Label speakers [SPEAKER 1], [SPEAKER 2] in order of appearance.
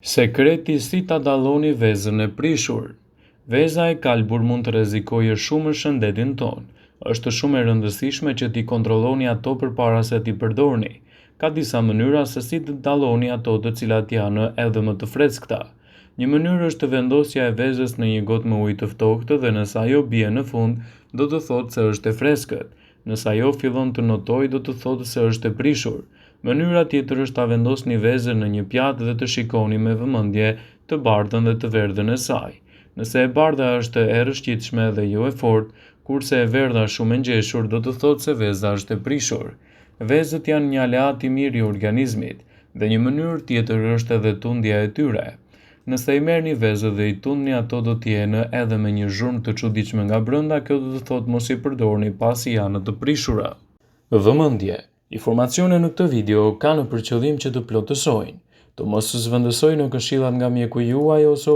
[SPEAKER 1] Sekreti si ta dalloni vezën e prishur. Veza e kalbur mund të rrezikojë shumë shëndetin tonë. Është shumë e rëndësishme që ti kontrolloni ato përpara se ti përdorni. Ka disa mënyra se si të dalloni ato të cilat janë edhe më të freskëta. Një mënyrë është vendosja e vezës në një gotë me ujë të ftohtë dhe nëse ajo bie në fund, do të thotë se është e freskët. Nëse ajo fillon të notojë, do të thotë se është e prishur. Mënyra tjetër është ta vendosni vezën në një pjatë dhe të shikoni me vëmendje të bardhën dhe të verdhën e saj. Nëse e bardha është e rrëshqitshme dhe jo e fortë, kurse e verdha shumë e ngjeshur, do të thotë se veza është e prishur. Vezët janë një aleat i mirë i organizmit, dhe një mënyrë tjetër është edhe tundja e tyre. Nëse i merrni vezët dhe i tundni, ato do të jenë edhe me një zhurmë të çuditshme nga brenda, kjo do të thotë mos i përdorni pasi janë të prishura. Vëmendje. Informacionet në këtë video kanë për qëllim që të plotësojnë, të mos zhvendësojnë këshillat nga mjeku juaj ose